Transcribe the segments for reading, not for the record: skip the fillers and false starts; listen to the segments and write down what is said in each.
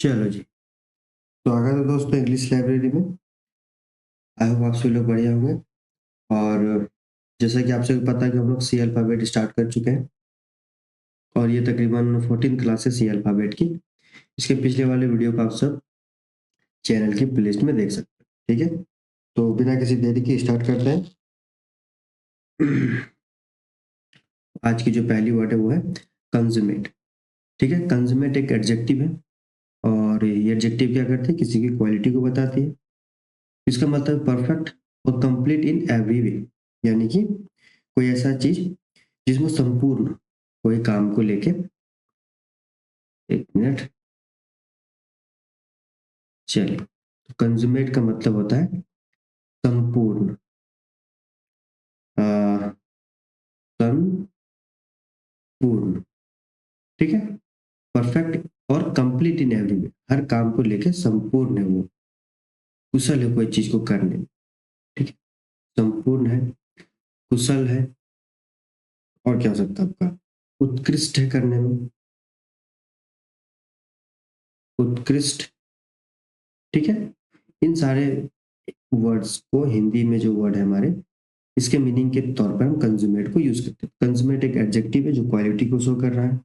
चलो जी। स्वागत है दोस्तों इंग्लिश लाइब्रेरी में। आई होप आप सभी लोग बढ़िया होंगे। और जैसा कि आप सभी को पता है कि हम लोग सी अल्फ़ाबेट स्टार्ट कर चुके हैं और ये तकरीबन 14 क्लास है सी अल्फ़ाबेट की। इसके पिछले वाले वीडियो को आप सब चैनल की प्लेलिस्ट में देख सकते हैं। ठीक है? तो बिना किसी देरी के स्टार्ट करते हैं। आज की जो पहली वर्ड है वो है कंज़्यूमेट। ठीक है? कंज़्यूमेट एक एडजेक्टिव है और ये एडजेक्टिव क्या करती है? किसी की क्वालिटी को बताती है। इसका मतलब परफेक्ट और कंप्लीट इन एवरी वे, यानी कि कोई ऐसा चीज जिसमें संपूर्ण कोई काम को लेके। एक मिनट। चलिए, तो कंज्यूमेट का मतलब होता है संपूर्ण, संपूर्ण। ठीक है? परफेक्ट और कंप्लीट इन एवरी वे, हर काम को लेके संपूर्ण है वो, कुशल है कोई चीज को करने में। ठीक है? संपूर्ण है, कुशल है, और क्या हो सकता है आपका, उत्कृष्ट है करने में, उत्कृष्ट। ठीक है? इन सारे वर्ड्स को हिंदी में जो वर्ड है हमारे, इसके मीनिंग के तौर पर हम कंज्यूमेट को यूज करते हैं। कंज्यूमेट एक एडजेक्टिव है जो क्वालिटी को शो कर रहा है।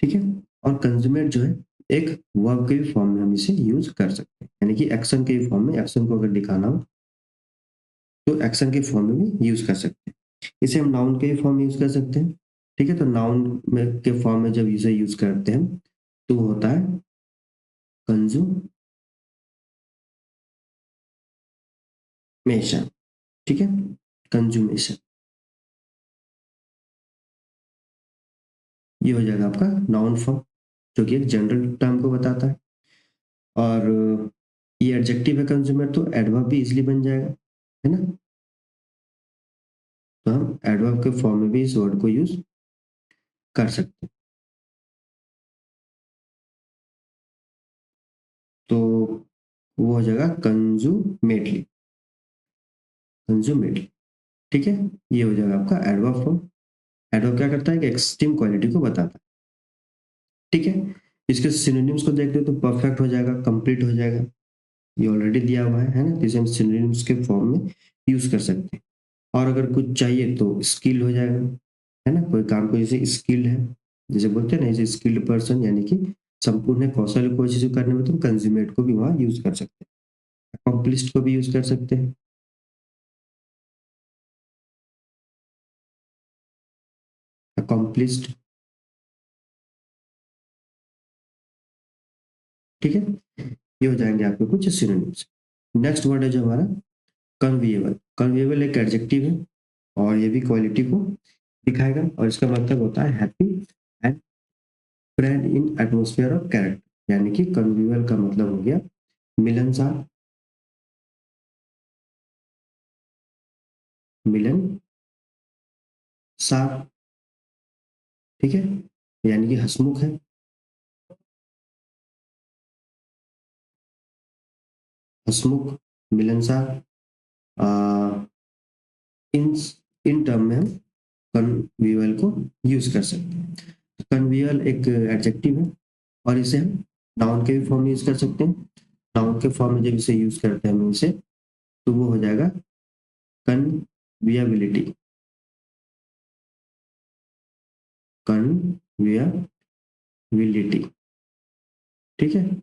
ठीक है? और कंज्यूमेट जो है एक वर्ब के भी फॉर्म में हम इसे यूज कर सकते हैं, यानी कि एक्शन के भी फॉर्म में, एक्शन को अगर दिखाना हो तो एक्शन के फॉर्म में भी यूज कर सकते हैं। इसे हम नाउन के भी फॉर्म में यूज कर सकते हैं। ठीक है? तो नाउन में के फॉर्म में जब इसे यूज करते हैं तो वो होता है कंज्यूमेशन। ठीक है? कंज्यूमेशन, ये हो जाएगा आपका नाउन फॉर्म, जो कि एक जनरल टर्म को बताता है। और ये एडजेक्टिव है कंज्यूमर, तो एडवर्ब भी इजीली बन जाएगा, है ना? तो हम एडवर्ब के फॉर्म में भी इस वर्ड को यूज कर सकते हैं। तो वो हो जाएगा कंज्यूमेटली, कंज्यूमेटली। ठीक है? ये हो जाएगा आपका एडवर्ब फॉर्म। एडवर्ब क्या करता है कि एक्सट्रीम क्वालिटी को बताता है। ठीक है? इसके सिनोनिम्स को देखते हो तो परफेक्ट हो जाएगा, कंप्लीट हो जाएगा, ये ऑलरेडी दिया हुआ है ना? तो इसे हम सिनोनिम्स के फॉर्म में यूज कर सकते हैं। और अगर कुछ चाहिए तो स्किल हो जाएगा, है ना? कोई काम को जैसे स्किल्ड है, जैसे बोलते हैं ना, जैसे स्किल्ड पर्सन, यानी कि संपूर्ण कौशल को चीज करने में, तो कंज्यूमेट को भी वहां यूज कर सकते हैं, अकम्पलिश्ड को भी यूज कर सकते हैं। अकम्पलिश्ड। ठीक है? ये हो जाएंगे आपके कुछ सिनोनिम्स। नेक्स्ट वर्ड है जो हमारा कन्विएबल। कन्विएबल एक एडजेक्टिव है और ये भी क्वालिटी को दिखाएगा, और इसका मतलब होता है happy and friend in atmosphere of character, यानी कि कन्विएबल का मतलब हो गया मिलनसार, मिलन सार। ठीक है? यानी कि हसमुख है, हसमुख, मिलनसार। आ, इन इन टर्म में हम कन्वियल को यूज कर सकते हैं। कन्वियल एक एडजेक्टिव है और इसे हम नाउन के भी फॉर्म में यूज कर सकते हैं। नाउन के फॉर्म में जब इसे यूज करते हैं हम इसे, तो वो हो जाएगा कन्वियाबिलिटी, कन्वियाबिलिटी। ठीक है?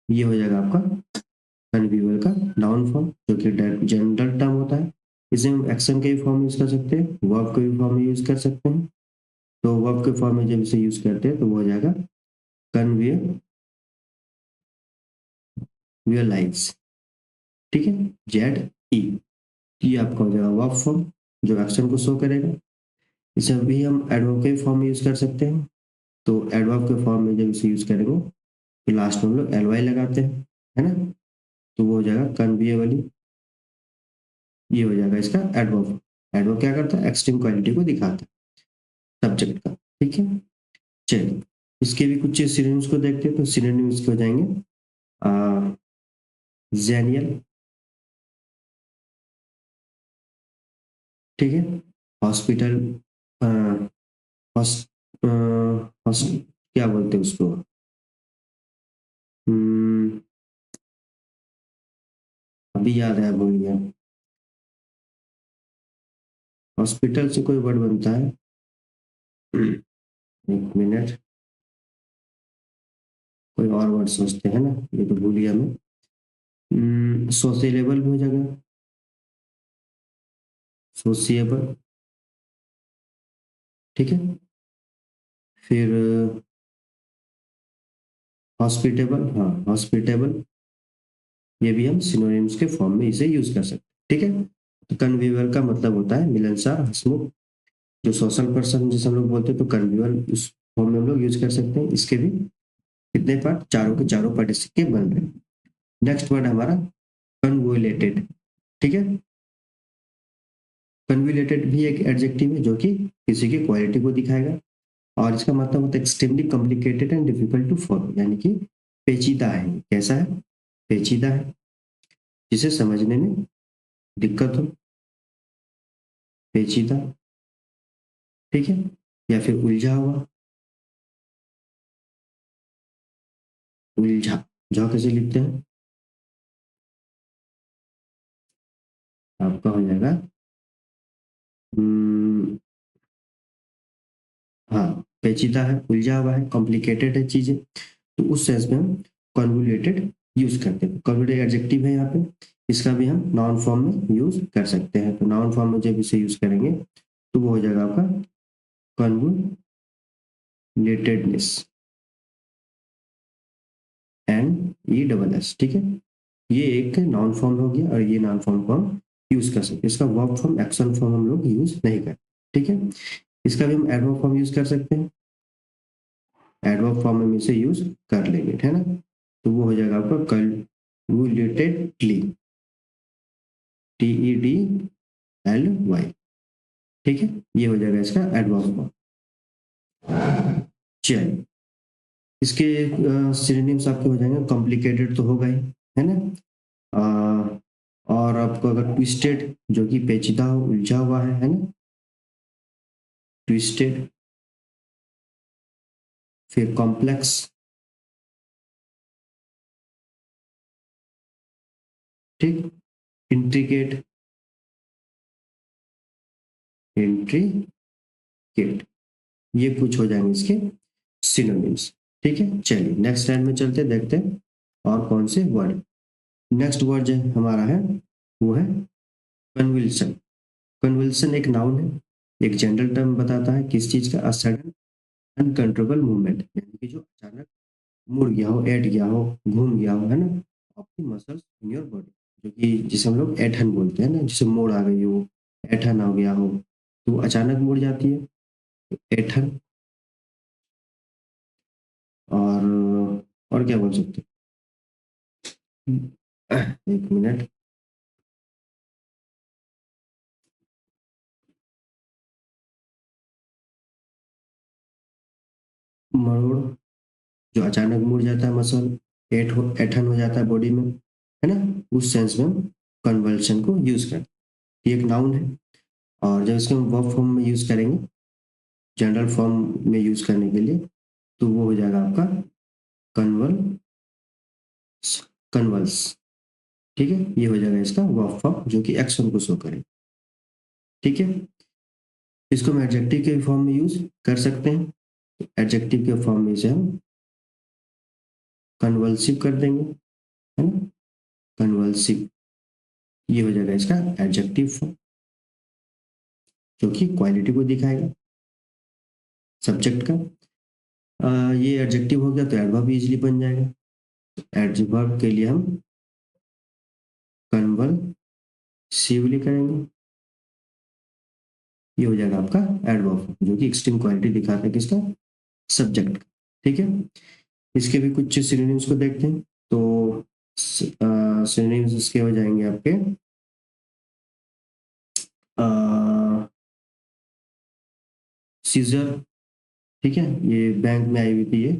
ये हो जाएगा आपका कन्वीवर का नाउन फॉर्म, जो कि जनरल टर्म होता है। इसे हम एक्शन के भी फॉर्म में यूज कर सकते हैं, वर्ब के भी फॉर्म में यूज कर सकते हैं। तो वर्ब के फॉर्म में जब इसे यूज करते हैं तो वो हो जाएगा कन्वियलाइज। ठीक है? जेड ई, ये आपका हो जाएगा वर्ब फॉर्म, जो एक्शन को शो करेगा। इसे भी हम एडवर्ब के फॉर्म में यूज कर सकते हैं। तो एडवर्ब के फॉर्म में जब इसे यूज करेंगे तो लास्ट में हम लोग एल वाई लगाते हैं, है ना? तो वो हो जाएगा कन्विएबली। ये हो जाएगा इसका एडवर्ब। एडवर्ब क्या करता है? एक्सट्रीम क्वालिटी को दिखाता है सब्जेक्ट का। ठीक है? चलिए, इसके भी कुछ सिनोनिम्स को देखते हैं। तो सिनोनिम्स के हो जाएंगे जेनियल। ठीक है? हॉस्पिटल, क्या बोलते हैं उसको, अभी याद है, भूल गया। हॉस्पिटल से कोई वर्ड बनता है, एक मिनट, कोई और वर्ड सोचते हैं ना, ये तो भूल गया मैं। सोशलेबल भी हो जाएगा, सोशिएबल, ठीक है। फिर हॉस्पिटेबल, हाँ हॉस्पिटेबल, ये भी हम सिनोनिम्स के फॉर्म में इसे यूज कर सकते हैं, ठीक है। तो कन्वीवर का मतलब होता है मिलनसार, हंसमुख, जो सोशल पर्सन जिसे हम लोग बोलते हैं, तो कन्वीवर उस फॉर्म में हम लोग यूज कर सकते हैं। इसके भी कितने पार्ट, चारों के चारों पार्टिसिपल बन रहे हैं। नेक्स्ट वर्ड हमारा कन्वोलेटेड, ठीक है। कन्वोलेटेड भी एक एडजेक्टिव है जो कि किसी की क्वालिटी को दिखाएगा, और इसका मतलब होता है extremely complicated and difficult to follow, यानी कि पेचीदा है। कैसा है? पेचीदा है, जिसे समझने में दिक्कत हो, पेचीदा, ठीक है। या फिर उलझा हुआ, उलझा, झा कैसे लिखते हैं? आपका हो जाएगा हाँ, पेचीदा है, उलझा हुआ है, कॉम्प्लिकेटेड है चीजें, तो उस सेंस में हम कन्वोल्यूटेड यूज करते हैं। कन्वोल्यूटेड एडजेक्टिव है यहाँ पे, इसका भी हम नाउन फॉर्म में यूज कर सकते हैं। तो नाउन फॉर्म में जब इसे यूज करेंगे तो वो हो जाएगा आपका कन्वोल्यूटेडनेस, एंड ई डबल एस, ठीक है। ये एक नाउन फॉर्म हो गया, और ये नाउन फॉर्म को हम यूज कर सकते हैं। इसका वर्ब फॉर्म, एक्शन फॉर्म हम लोग यूज नहीं करते, ठीक है। इसका भी हम एडवर्ब फॉर्म यूज कर सकते हैं, एडवर्ब फॉर्म में इसे यूज कर लेंगे, है ना। तो वो हो जाएगा आपका कन्वोल्यूटेडली, TEDLY, ठीक है। ये हो जाएगा इसका एडवर्ब फॉर्म। चलिए, इसके सिनोनिम्स आपके हो जाएंगे, कॉम्प्लिकेटेड तो होगा ही, है ना। और आपको अगर ट्विस्टेड, जो कि पेचीदा हो, उलझा हुआ है ना, ट्विस्टेड। फिर कॉम्प्लेक्स, ठीक। इंट्रिकेट, इंट्रिकेट, ये कुछ हो जाएंगे इसके सिनोनिम्स, ठीक है। चलिए नेक्स्ट लाइन में चलते देखते हैं और कौन से वर्ड। नेक्स्ट वर्ड जो हमारा है वो है कन्विल्सन। कन्विल्सन एक नाउन है, एक जनरल टर्म बताता है किस चीज का, सडन अनकंट्रोलेबल मूवमेंट, यानी कि जो अचानक मुड़ गया हो, ऐठ गया हो, घूम गया हो, है ना, आपकी मसल्स इन योर बॉडी, जो कि जिसे हम लोग ऐठन बोलते हैं ना, जिसे मोड़ आ गई हो, ऐठन हो गया हो, तो वो अचानक मुड़ जाती है, ऐठन। और क्या बोल सकते हैं, एक मिनट, मरोड़, जो अचानक मुड़ जाता है मसल, ऐठन हो जाता है बॉडी में, है ना, उस सेंस में हम कन्वल्शन को यूज करते हैं। ये एक नाउन है, और जब इसको हम वर्ब फॉर्म में यूज करेंगे, जनरल फॉर्म में यूज करने के लिए, तो वो हो जाएगा आपका कन्वल, कन्वल्स, ठीक है। ये हो जाएगा इसका वर्ब फॉर्म, जो कि एक्शन को शो करे, ठीक है। इसको हम एडजेक्टिव के फॉर्म में यूज कर सकते हैं, एडजेक्टिव के फॉर्म में इसे हम कन्वल्सिव कर देंगे, है ना, कन्वल्सिव। ये हो जाएगा इसका एडजेक्टिव फॉर्म, जो कि क्वालिटी को दिखाएगा सब्जेक्ट का। ये एडजेक्टिव हो गया, तो एडवर्ब इजीली बन जाएगा। एडवर्ब के लिए हम कन्वल्सिवली करेंगे, ये हो जाएगा आपका एडवर्ब, जो कि एक्सट्रीम क्वालिटी दिखाता है किसका, सब्जेक्ट का, ठीक है। इसके भी कुछ सिनोनिम्स को देखते हैं, तो सिनोनिम्स इसके हो जाएंगे आपके सीजर, ठीक है, ये बैंक में आई हुई थी ये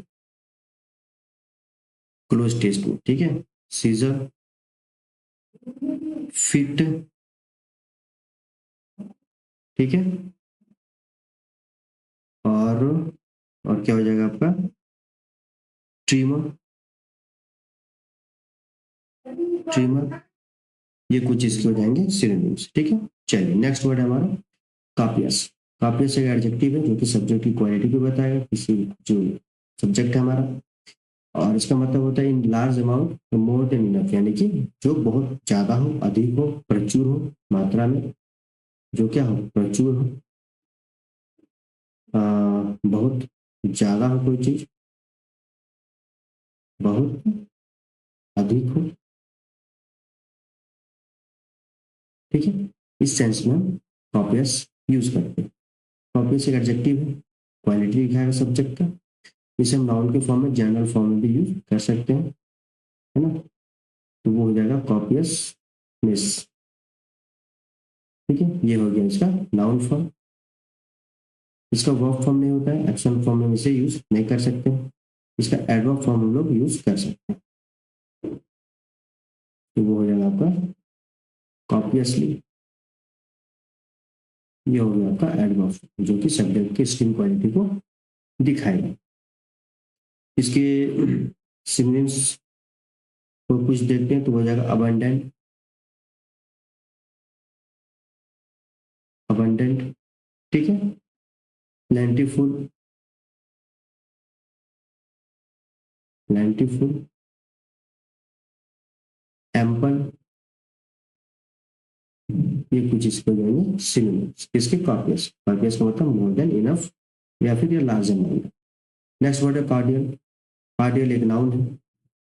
क्लोज टेस्ट में, ठीक है। सीजर, फिट, ठीक है। और क्या हो जाएगा आपका, ट्रिमर, ट्रिमर, ये कुछ इसके हो जाएंगे सिनोनिम्स। ठीक है, चलिए नेक्स्ट वर्ड है हमारा कापियस। कापियस एक एडजेक्टिव है जो कि सब्जेक्ट की क्वालिटी को बताएगा, किसी जो सब्जेक्ट है हमारा, और इसका मतलब होता है in large amount, more than enough, यानी कि जो बहुत ज्यादा हो, अधिक हो, प्रचुर हो मात्रा में, जो क्या हो, प्रचुर हो, बहुत ज्यादा हो कोई चीज, बहुत अधिक हो। ठीक है, इस सेंस में हम कॉपियस यूज करते हैं। कॉपियस एक एडजेक्टिव है, क्वालिटी दिखाएगा सब्जेक्ट का। इसे हम नाउन के फॉर्म में, जनरल फॉर्म में भी यूज कर सकते हैं, है ना। तो वो हो जाएगा कॉपियसनेस। ठीक है, ये हो गया इसका नाउन फॉर्म। इसका वर्ब फॉर्म नहीं होता है, एक्शन फॉर्म में इसे यूज नहीं कर सकते। इसका एडवर्ब फॉर्म हम लोग यूज कर सकते हैं। तो वो हो जाएगा आपका कॉपियसली। ये हो गया आपका एडवर्ब जो कि सब्जेक्ट की स्ट्रिंग क्वालिटी को दिखाएगा। इसके सिनोनिम्स को कुछ देखते हैं तो हो जाएगा अबंडेंट, अबंडेंट। ठीक है, प्लेंटीफुल, प्लेंटीफुल, एम्पल, ये कुछ इसको जाएंगे सिनोनिम्स। इसके कॉपियस, कॉपियस का मतलब मोर देन इनफ या फिर ये लार्ज अमाउंट। नेक्स्ट वर्ड है कार्डियल। कार्डियल एक नाउन है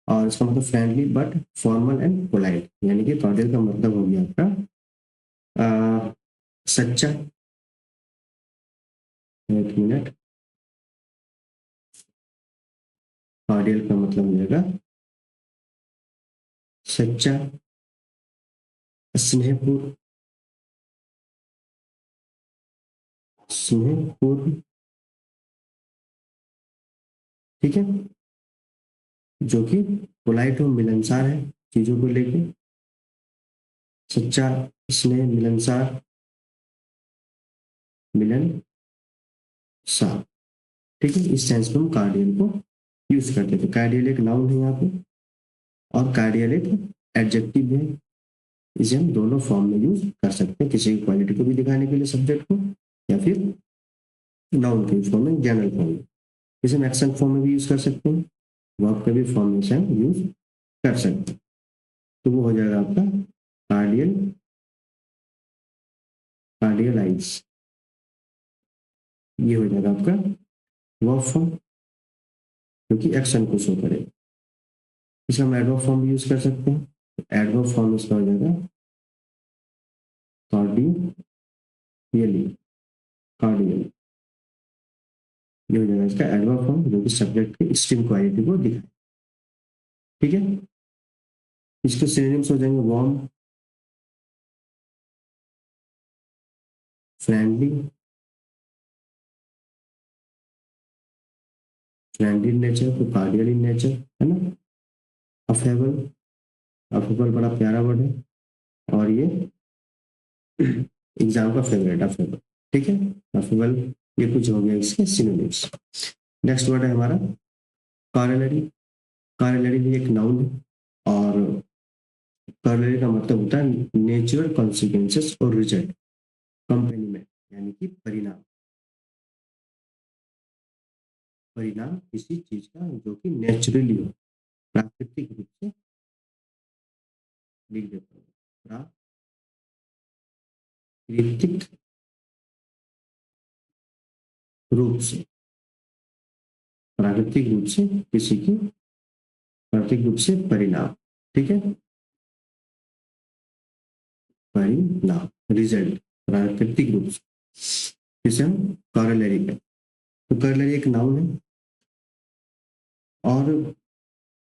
और इसका मतलब friendly but formal and polite, यानी कि कार्डियल का मतलब हो गया आपका सच्चा। एक मिनट, कार्डियल का मतलब हो जाएगा सच्चा, स्नेहपूर्ण, स्नेहपूर्ण। ठीक है, जो कि पोलाइट और मिलनसार है चीजों को लेके, सच्चा, स्नेह, मिलनसार, मिलन सार। ठीक है, इस सेंस में हम कार्डियल को यूज करते थे। कार्डियल एक नाउन है यहाँ पे और कार्डियल एक एडजेक्टिव है। इसे हम दोनों फॉर्म में यूज कर सकते हैं, किसी की क्वालिटी को भी दिखाने के लिए सब्जेक्ट को, या फिर नाउन के फॉर्म में, जनरल फॉर्म में। इसे हम एक्शन फॉर्म में भी यूज कर सकते हैं, वर्ब के भी फॉर्म में से हम यूज कर सकते हैं। तो वो हो जाएगा आपका कार्डियल, कार्डियलाइज। ये हो जाएगा आपका वर्ब फॉर्म जो कि एक्शन को शो करेगा। इसे हम एडवर्ब फॉर्म भी यूज कर सकते हैं। एडवर्ब फॉर्म इसका हो जाएगा कार्डियली, कार्डियल। ये हो जाएगा इसका एडवर्ब फॉर्म जो कि सब्जेक्ट की स्ट्रिंग क्वालिटी को दिखाए। ठीक है, इसके सिनोनिम्स हो जाएंगे warm, friendly, friendly in nature, तो कार्डियल इन नेचर, है ना। अफेबल, अफेबल बड़ा प्यारा वर्ड है और ये एग्जाम का फेवरेट अफेबल। ठीक है, अफेबल। ये कुछ हो गया इसके सिनोनिम्स। नेक्स्ट वर्ड है हमारा कॉरेलरी। कॉरेलरी भी एक नाउन है और कॉरेलरी का मतलब होता है नेचुरल कॉन्सिक्वेंसेस और रिजल्ट, कंपेनीमेंट, यानी कि परिणाम। परिणाम किसी चीज का जो कि नेचुरली हो, प्राकृतिक रूप से, लिख देता हूँ, प्राकृतिक रूप से, प्राकृतिक रूप से किसी की, प्राकृतिक रूप से परिणाम। ठीक है, परिणाम, रिजल्ट, प्राकृतिक रूप से, जिसे हम कॉरेलरी कहते हैं। तो कॉरेलरी एक नाउन है और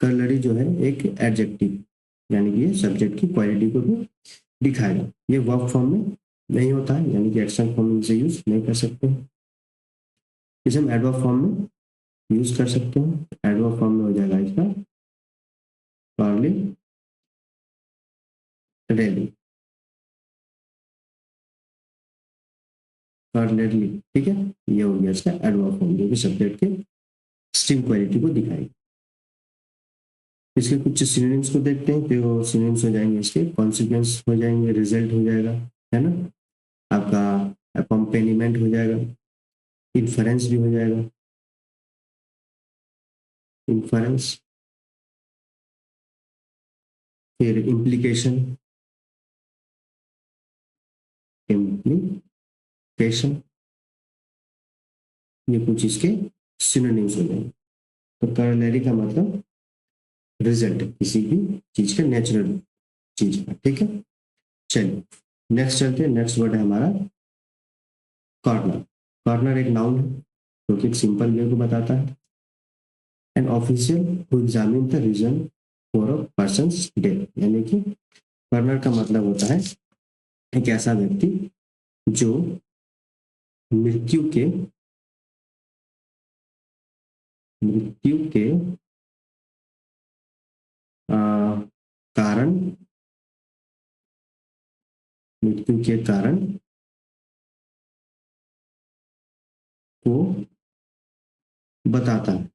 कॉरेलरी जो है एक एडजेक्टिव, यानी कि ये सब्जेक्ट की क्वालिटी को भी दिखाएगा। ये वर्ब फॉर्म में नहीं होता है, यानी कि एक्शन फॉर्म में इसे यूज नहीं कर सकते हैं। इसे हम एडवर्ब फॉर्म में यूज कर सकते हैं। एडवर्ब फॉर्म में हो जाएगा इसका कॉरेलरी, कॉरेलरी। ठीक है, ये हो गया इसका एडवर्ब फॉर्म जो कि सब्जेक्ट के स्ट्रिंग क्वालिटी को दिखाएगी। इसके कुछ सिनोनिम्स को देखते हैं, तो सिनोनिम्स हो जाएंगे इसके कॉन्सिक्वेंस हो जाएंगे, रिजल्ट हो जाएगा, है ना, आपका अकम्पेनिमेंट हो जाएगा, इन्फरेंस भी हो जाएगा, इन्फरेंस, फिर इम्प्लीकेशन, इम्प्लीकेशन, ये कुछ इसके सिनोनिम्स हो जाएंगे। तो करोलरी का मतलब रिजल्ट किसी भी चीज का, नेचुरल चीज का, ठीक है। चलिए नेक्स्ट चलते हैं। नेक्स्ट वर्ड है हमारा कॉर्नर। कॉर्नर एक नाउन है जो कि एक सिंपल वे को बताता है। An official who examine the reason for a person's death, यानी कि कॉर्नर का मतलब होता है एक ऐसा व्यक्ति जो मृत्यु के मृत्यु के आ, कारण मृत्यु के कारण को बताता है,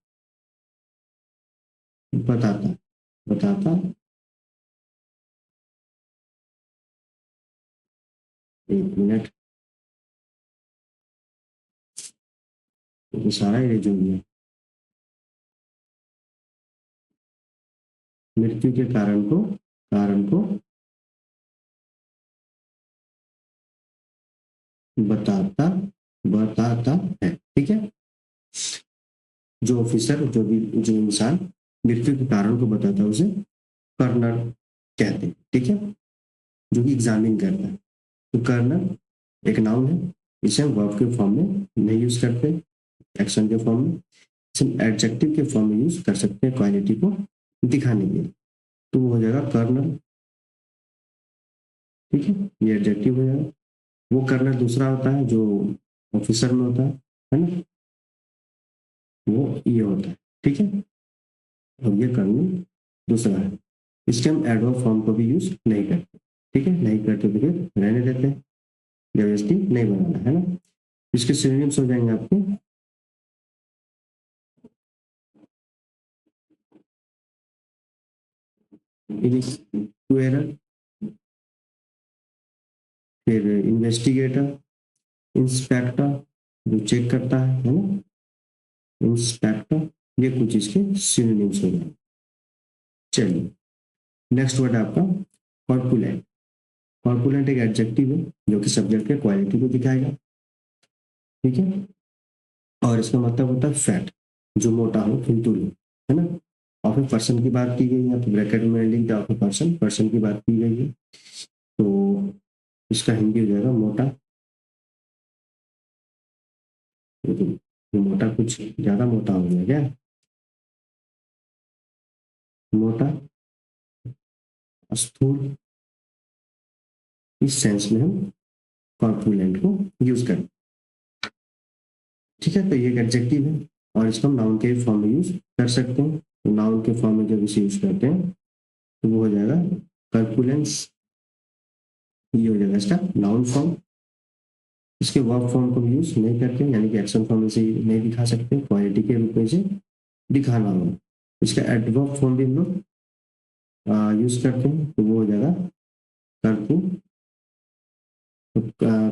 बताता बताता, एक मिनट, तो सारा ये जो है मृत्यु के कारण को बताता बताता है, ठीक है। जो ऑफिसर, जो इंसान मृत्यु के कारण को बताता है उसे कर्नल कहते हैं, ठीक है, जो कि एग्जामिन करता है। तो कर्नल एक नाउन है, इसे हम वर्ब के फॉर्म में नहीं यूज करते, एक्शन के फॉर्म में, इसे हम एडजेक्टिव के फॉर्म में यूज कर सकते हैं क्वालिटी को दिखाने के लिए। तो वो हो जाएगा कर्नल, ठीक है, ये एडजेक्टिव हो जाएगा। वो कर्नल दूसरा होता है जो ऑफिसर में होता है ना, वो ये होता है, ठीक है। और ये कर्नल दूसरा है। इसके हम एडवर्ब फॉर्म को भी यूज नहीं करते, ठीक है, नहीं करते तो फिर रहने देते हैं, जबरदस्ती नहीं बनाना, है ना। इसके सिनोनिम्स हो जाएंगे आपके इनिक्वेरर, फिर इन्वेस्टिगेटर, इंस्पेक्टर जो चेक करता है ना, इंस्पेक्टर, ये कुछ इसके सिनोनिम्स हो जाएंगे। चलिए नेक्स्ट वर्ड है आपका कॉर्पुलेंट। कॉर्पुलेंट एक एडजेक्टिव है जो कि सब्जेक्ट के क्वालिटी को दिखाएगा, ठीक है, और इसका मतलब होता है फैट, जो मोटा हो, फिंतुल हो, है ना। ऑफ ए पर्सन की बात की गई है, तो ब्रैकेट में लिख दिया ऑफ ए पर्सन, पर्सन की बात की गई है, तो इसका हिंदी हो जाएगा मोटा। ये मोटा कुछ ज्यादा मोटा हो गया क्या, मोटा, स्थूल, इस सेंस में हम कॉर्पुलेंट को यूज करें, ठीक है। तो ये एक एडजेक्टिव है और इसको हम नाउन के फॉर्म में यूज कर सकते हैं। तो नाउन के फॉर्म में जब इसे यूज करते हैं तो वो हो जाएगा कॉर्पुलेंस, ये हो जाएगा इसका नाउन फॉर्म। इसके वर्ब फॉर्म को भी यूज नहीं करते, यानी कि एक्शन फॉर्म में से नहीं दिखा सकते, क्वालिटी के रूप में इसे दिखाना होगा। इसका एडवर्ब फॉर्म भी हम लोग यूज करते हैं, तो वो हो जाएगा कर्पू,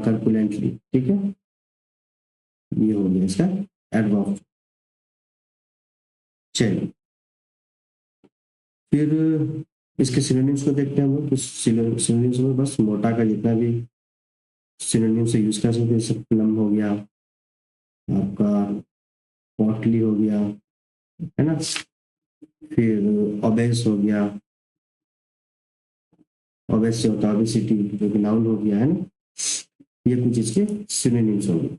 कर्पुलेंटली, ठीक है, ये हो गया इसका एडवर्ब। चलिए फिर इसके सिनोनिम्स को देखते हैं हम लोग। सिनोनिम्स में बस मोटा का जितना भी सिनोनिम से यूज कर सकते हैं, जैसे प्लम हो गया आपका, पॉटली हो गया, है ना, फिर ओबेस हो गया, ओबेस से होता है ओबेसिटी, जो कि नाउन हो गया, है ना। ये कुछ इसके सिनोनिम्स हो गए।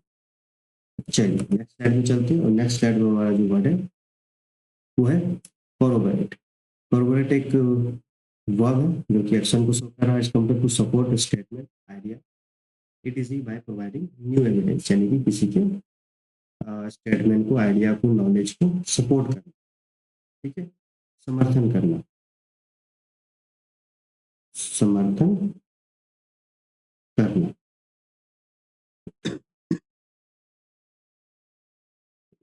चलिए नेक्स्ट स्लाइड में चलते हैं, और नेक्स्ट स्लाइड में हमारा जो वर्ड है वो है कोरोबोरेट। कोरोबोरेट एक वर्ब है जो कि एक्शन को शो कर रहा है as compare to support statement idea. It is by providing new evidence, यानी कि किसी के स्टेटमेंट को, आइडिया को, नॉलेज को सपोर्ट करना, ठीक है, समर्थन करना, समर्थन करना,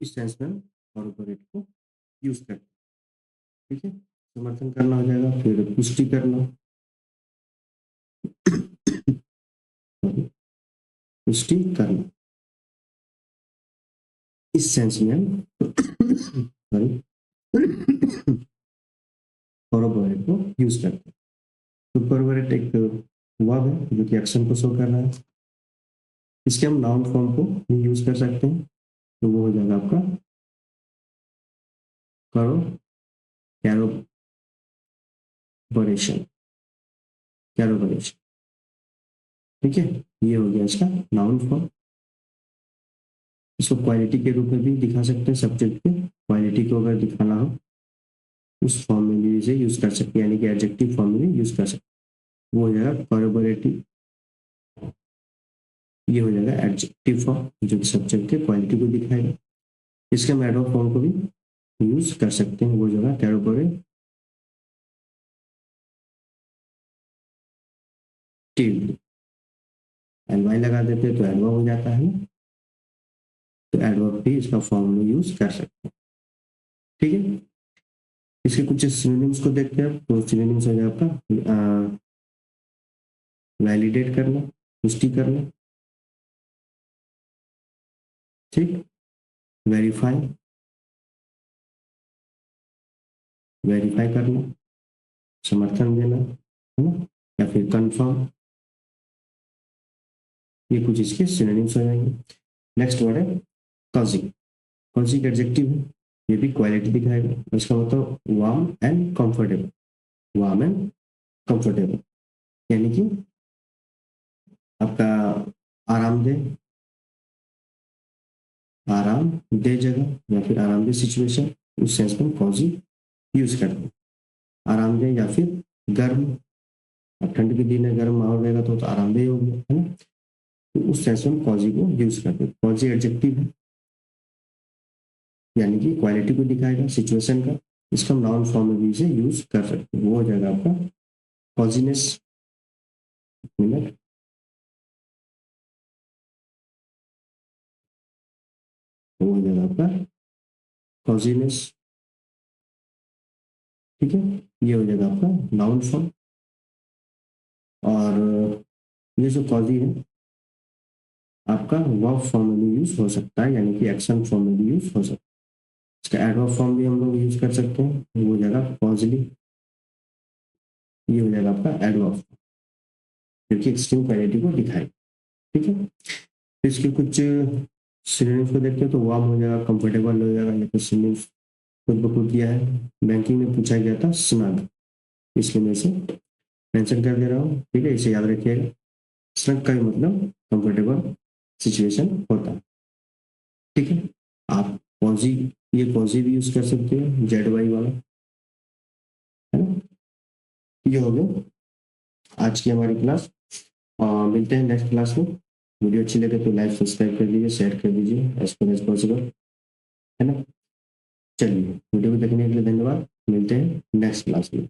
इस सेंस में हम कॉर्पोरेट को यूज करते हैं, ठीक है। समर्थन करना हो जाएगा, फिर पुष्टि करना, पुष्टि करना, इस सेंस में हम कॉर्रोबोरेट को यूज करते हैं। तो कॉर्रोबोरेट एक वर्ब है जो कि एक्शन को शो कर रहा है। इसके हम नाउन फॉर्म को भी यूज कर सकते हैं, तो वो हो जाएगा आपका कैरोबोरेशन, कैरोबोरेशन। ठीक है, ये हो गया इसका नाउन फॉर्म। इसको क्वालिटी के रूप में भी दिखा सकते हैं, सब्जेक्ट के क्वालिटी को अगर दिखाना हो उस फॉर्म में भी इसे यूज कर सकते हैं, यानी कि एडजेक्टिव फॉर्म में भी यूज कर सकते हैं। वो हो जाएगा कॉर्रोबोरेटिव, ये हो जाएगा एडजेक्टिव फॉर्म जो सब्जेक्ट के क्वालिटी को दिखाएगा। इसके हम एडवर्ब फॉर्म को भी यूज कर सकते हैं, वो जो है कॉर्रोबोरेटिव, एलवाई लगा देते हैं तो एडवर्ब हो जाता है, तो एडवर्ब भी इसका फॉर्म में यूज कर सकते हैं। ठीक है, इसके कुछ सिनोनिम्स को देखते हैं। तो सिनोनिम्स हो जाए आपका वैलिडेट करना, पुष्टि करना, ठीक, वेरीफाई, वेरीफाई करना, समर्थन देना, है ना, या फिर कंफर्म, ये कुछ इसके सिनोनिम्स हो जाएंगे। नेक्स्ट वर्ड है कॉजिंग। कॉजिंग एडजेक्टिव है, ये भी क्वालिटी दिखाएगा। इसका मतलब warm and comfortable, warm and comfortable, यानी कि आपका आरामदेह, आरामदेह जगह या फिर आरामदेह सिचुएशन, उस सेंस में कॉजी यूज करते हैं। आरामदेह या फिर गर्म, अब ठंड के दिन है गर्म माहौल रहेगा तो आरामदेह हो गया, है ना, तो उस सेंस में कॉजी को यूज करते हैं। कॉजी एडजेक्टिव है, यानी कि क्वालिटी को दिखाएगा सिचुएशन का। इसका हम नाउन फॉर्म में भी इसे यूज कर सकते हैं, वो हो जाएगा आपका कॉजीनेस। मिनट, वो हो जाएगा आपका कॉजीनेस। ठीक है, ये हो जाएगा आपका नाउन फॉर्म। और ये जो कॉजी है आपका वर्ब फॉर्म में भी यूज हो सकता है, यानी कि एक्शन फॉर्म में भी यूज हो सकता है। इसका एडवर्ब फॉर्म भी हम लोग यूज कर सकते हैं, वो हो जाएगा कॉजली, ये हो जाएगा आपका एडवर्ब, जो कि एक्सट्रीम क्वालिटी को दिखाएगा। ठीक है, तो इसके कुछ सिनोनिम्स को देखते हैं। तो वार्म हो जाएगा, कंफर्टेबल हो जाएगा, ये तो सिनोनिम्स खुद ब खुद किया है। बैंकिंग में पूछा गया था स्नग, इसलिए मैं इसे मेंशन कर दे रहा हूँ। ठीक है, इसे याद रखिएगा। स्नग का भी मतलब कंफर्टेबल सिचुएशन होता है। ठीक है, आप पॉजी, ये पॉजी भी यूज कर सकते हो, जेड वाई वाला, है ना। ये हो गया आज की हमारी क्लास। मिलते हैं नेक्स्ट क्लास में। वीडियो अच्छी लगे तो लाइक सब्सक्राइब कर दीजिए, शेयर कर दीजिए एज पर एज पॉसिबल, है ना। चलिए, वीडियो को देखने के लिए धन्यवाद, मिलते हैं नेक्स्ट क्लास में।